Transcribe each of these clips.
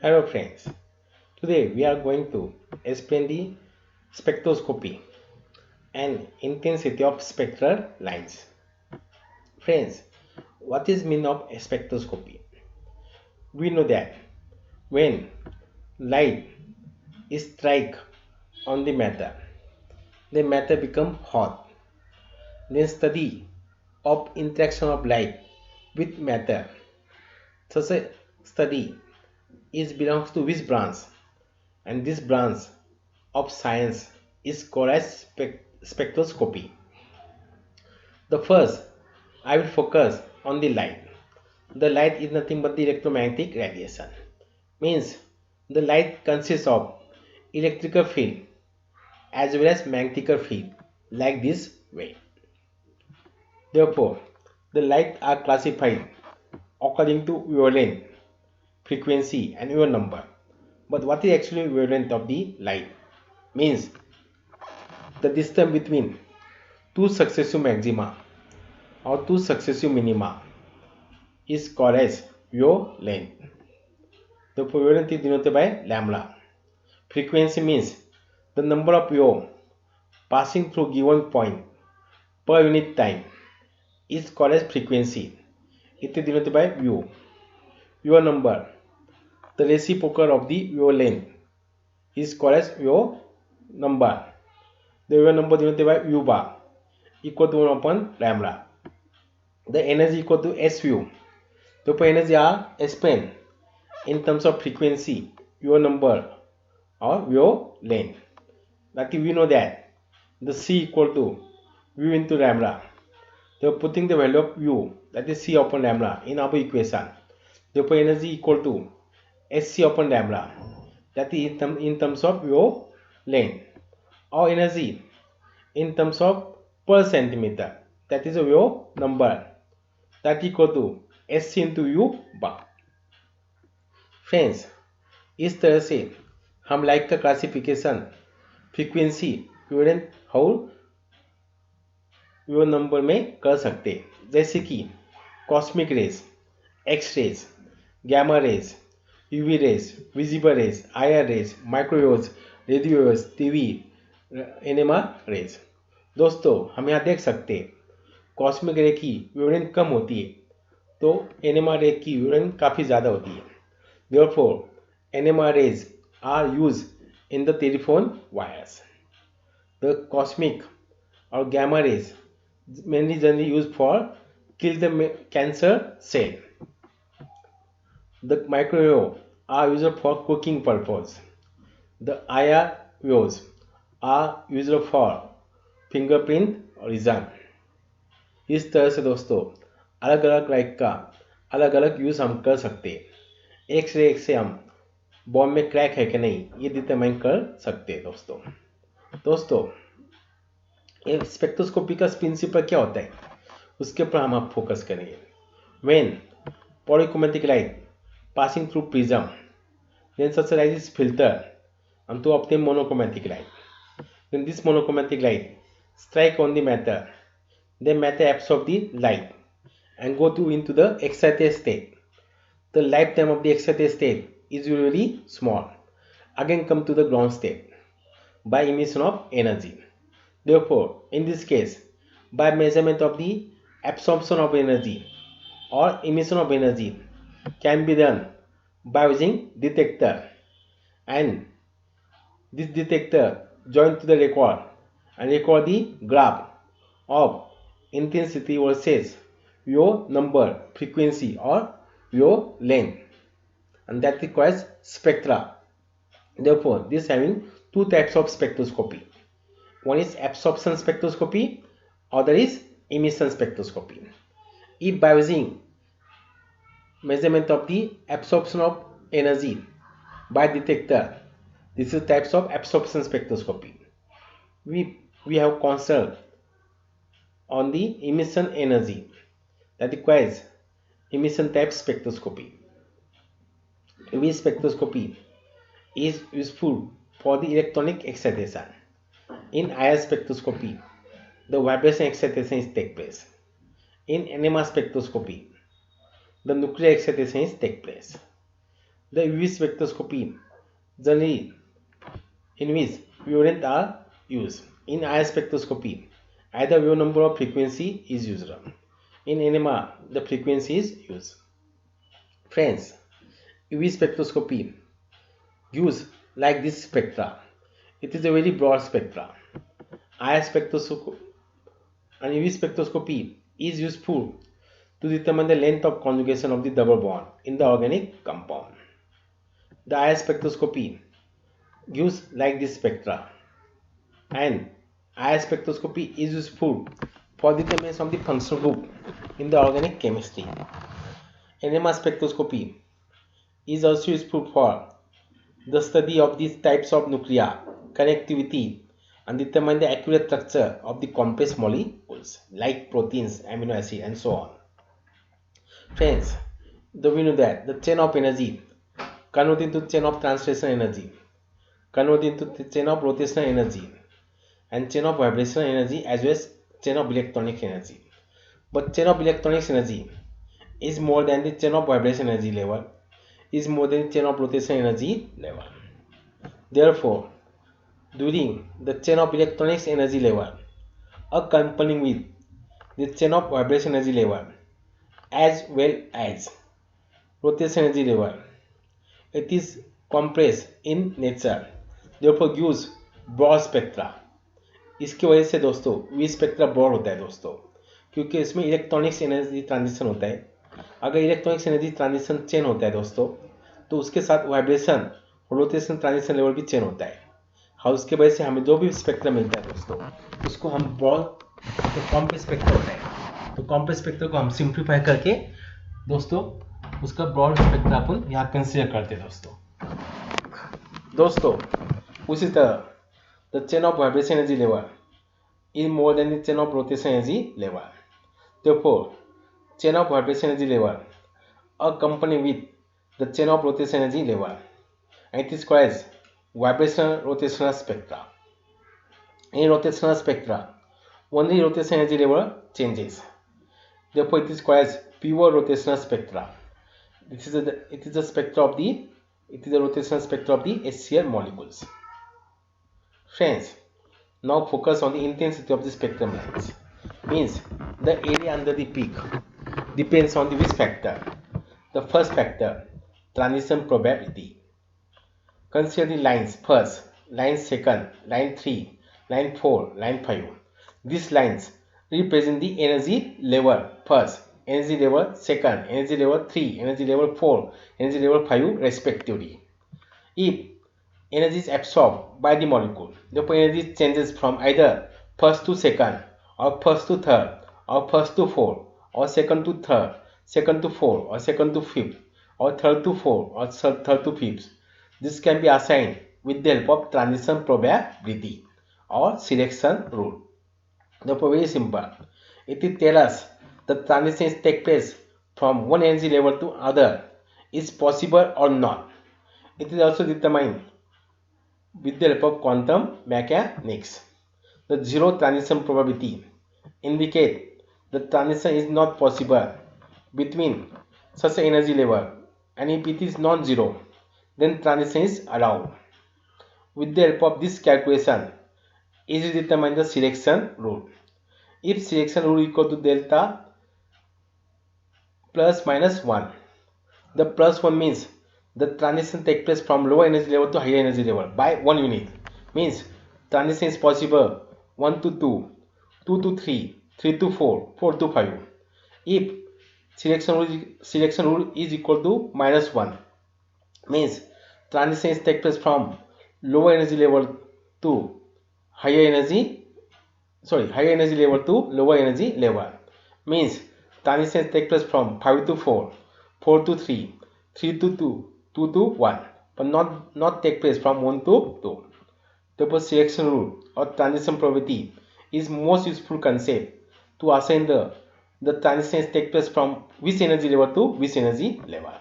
Hello friends, today we are going to explain the spectroscopy and intensity of spectral lines. Friends, what is mean of spectroscopy? We know that when light is strike on the matter become hot. Then study of interaction of light with matter. Such a study is belongs to which branch? And this branch of science is called as spectroscopy. The first, I will focus on the light. The light is nothing but the electromagnetic radiation. Means the light consists of electrical field as well as magnetic field like this way. Therefore, the light are classified according to wavelength, frequency and wave number. But what is actually wavelength of the light? Means the distance between two successive maxima or two successive minima is called as wavelength. The wavelength is denoted by lambda. Frequency means the number of wave passing through given point per unit time is called as frequency. It is denoted by u. Wave number, the reciprocal of the wavelength, is called as wave number. The wave number denoted by u bar equal to 1 upon lambda. The energy equal to SU. Therefore, energy are explained in terms of frequency, wave number or wavelength. That we know that the C equal to U into lambda. Therefore, putting the value of U, that is C upon lambda, in our equation. Therefore, energy equal to SC upon lambda. That is in terms of wavelength. Or energy in terms of per centimeter. That is a wave number. That equal to SC into U bar. Friends, इस तरह से हम light का classification frequency wavelength और wave number में कर सकते हैं, जैसे कि cosmic rays, x rays, gamma rays, UV rays, visible rays, IR rays, microwaves, radio waves, TV, NMR rays. दोस्तों, हम यहाँ देख सकते हैं कॉस्मिक रे की वेवलेंथ कम होती है तो एनएमआर रे की वेवलेंथ काफ़ी ज़्यादा होती है. Therefore, NMR rays are used in the telephone wires. The cosmic or gamma rays mainly generally used for kill the cancer cell. The microwave are used for cooking purpose. The IR waves are used for fingerprint region. इस तरह से दोस्तों अलग अलग light का अलग अलग use हम कर सकते हैं. एक्सरे से हम बॉम्ब में क्रैक है कि नहीं ये डिटरमाइन कर सकते हैं दोस्तों ये स्पेक्ट्रोस्कोपी का प्रिंसिपल क्या होता है उसके ऊपर हम आप फोकस करेंगे. When polychromatic light passing through prism then such light is filter to obtain monochromatic light. Then this monochromatic light strike on the matter, then matter absorb the light and go into the excited state. The lifetime of the excited state is usually small. Again come to the ground state by emission of energy. Therefore, in this case, by measurement of the absorption of energy or emission of energy can be done by using detector, and this detector joined to the record and record the graph of intensity versus your number, frequency or your length, and that requires spectra. Therefore, this having two types of spectroscopy. One is absorption spectroscopy, other is emission spectroscopy. If by using measurement of the absorption of energy by detector, this is types of absorption spectroscopy. We have concern on the emission energy, that requires emission type spectroscopy. UV spectroscopy is useful for the electronic excitation. In IR spectroscopy, the vibration excitation is take place. In NMR spectroscopy, the nuclear excitation is take place. The UV spectroscopy generally in which wavelengths are used. In IR spectroscopy, either wave number or frequency is used. In NMR, the frequency is used. Friends, UV spectroscopy use like this spectra. It is a very broad spectra. IR spectroscopy and UV spectroscopy is useful to determine the length of conjugation of the double bond in the organic compound. The IR spectroscopy gives like this spectra, and IR spectroscopy is useful for determination of the functional group in the organic chemistry. NMR spectroscopy is also useful for the study of these types of nuclei, connectivity, and determine the accurate structure of the complex molecules like proteins, amino acid, and so on. Friends, we know that the chain of energy convert into chain of translation energy, convert into the chain of rotational energy, and chain of vibrational energy, as well as chain of electronic energy. But chain of electronics energy is more than the chain of vibration energy level, is more than the chain of rotation energy level. Therefore, during the chain of electronics energy level, accompanying with the chain of vibration energy level as well as rotation energy level, it is compressed in nature, therefore gives broad spectra. इसकी वजह से दोस्तों we spectra broad होता है दोस्तों, क्योंकि इसमें electronics energy transition होता है. अगर इलेक्ट्रॉनिक्स एनर्जी ट्रांजिशन चेन होता है दोस्तों, तो उसके साथ वाइब्रेशन और रोटेशन ट्रांजिशन लेवल भी चेन होता है. हाँ, उसके वजह से हमें जो भी स्पेक्ट्रा मिलता है दोस्तों, उसको हम ब्रॉड तो कॉम्प्लेक्स स्पेक्ट्रा होता है, तो कॉम्प्लेक्स स्पेक्ट्रा को हम सिंप्लीफाई करके दोस्तों उसका ब्रॉड स्पेक्ट्रा अपन यहाँ कंसिडर करते हैं दोस्तों. उसी तरह the chain of vibration energy level is more than the chain of rotation energy level. Therefore, chain of vibration energy level accompanied with the chain of rotation energy level, and it is called as vibrational rotational spectra. In rotational spectra, only rotation energy level changes. Therefore, it is called as pure rotational spectra. It is the spectra of the rotational spectra of the HCl molecules. Friends, now focus on the intensity of the spectrum lines. Means the area under the peak depends on the which factor. The first factor, transition probability. Consider the lines first, line second, line 3, line 4, line 5. These lines represent the energy level first, energy level second, energy level 3, energy level 4, energy level 5 respectively. If energy is absorbed by the molecule, therefore energy changes from either first to second, or first to third, or first to fourth, or second to third, second to fourth, or second to fifth, or third to fourth, or third to fifth. This can be assigned with the help of transition probability or selection rule. Therefore, very simple. It will tell us the transitions take place from one energy level to other is possible or not. It is also determined with the help of quantum mechanics. The zero transition probability indicate the transition is not possible between such an energy level, and if it is non-zero, then transition is allowed. With the help of this calculation, easily determine the selection rule. If selection rule equal to delta plus minus 1, the plus 1 means the transition takes place from lower energy level to higher energy level by 1 unit. Means transition is possible 1 to 2, 2 to 3, 3 to 4, 4 to 5. If selection rule is equal to minus 1, means transition is take place from lower energy level to higher energy level to lower energy level. Means transition take place from 5 to 4, 4 to 3, 3 to 2, 2 to 1, but not take place from 1 to 2. Therefore, selection rule or transition probability is most useful concept to assign the transitions take place from which energy level to which energy level.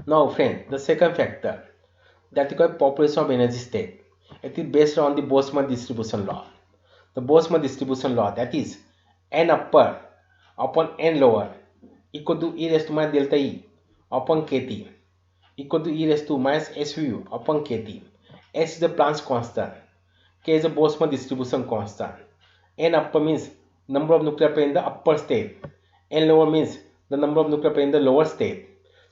Now, friend, the second factor that is called population of energy state. It is based on the Boltzmann distribution law. The Boltzmann distribution law, that is n upper upon n lower equal to e raised to minus delta E upon kT. equal to e raised to minus SU upon KT. S is the Planck's constant. K is the Boltzmann distribution constant. N upper means number of nuclear pair in the upper state. N lower means the number of nuclear pair in the lower state.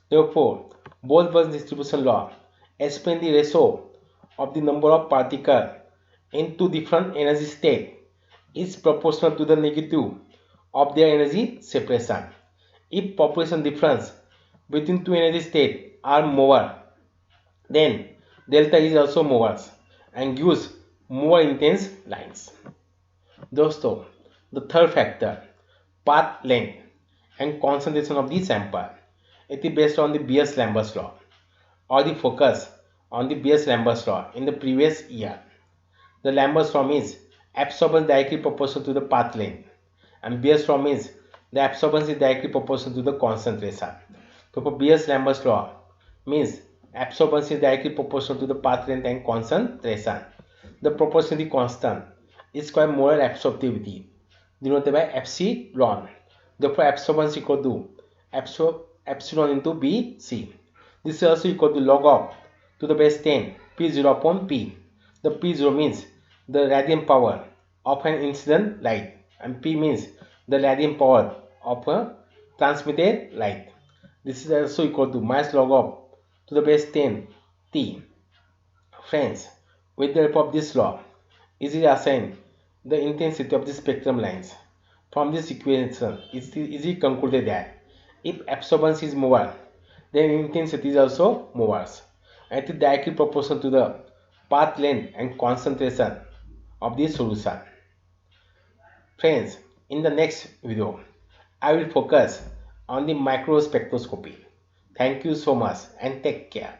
Therefore, Boltzmann distribution law explains the ratio of the number of particles in two different energy states is proportional to the negative of their energy separation. If population difference between two energy states are more, then delta is also more and gives more intense lines. दोस्तों, the third factor, path length and concentration of the sample. It is based on the Beer-Lambert's law or the focus on the Beer-Lambert's law in the previous year. The Lambert's law means absorbance directly proportional to the path length, and Beer's law means the absorbance is directly proportional to the concentration. So for Beer-Lambert's law means absorbance is directly proportional to the path length and concentration. The proportionality constant is called molar absorptivity, denoted by epsilon. Therefore, absorbance equal to epsilon into Bc. This is also equal to log of to the base 10 P0 upon P. The P0 means the radiant power of an incident light, and P means the radiant power of a transmitted light. This is also equal to minus log of to the base 10 T. Friends, with the help of this law, easily assign the intensity of the spectrum lines. From this equation, it is easily concluded that if absorbance is more, then intensity is also more, and it is directly proportional to the path length and concentration of the solution. Friends, in the next video, I will focus on the microspectroscopy. Thank you so much and take care.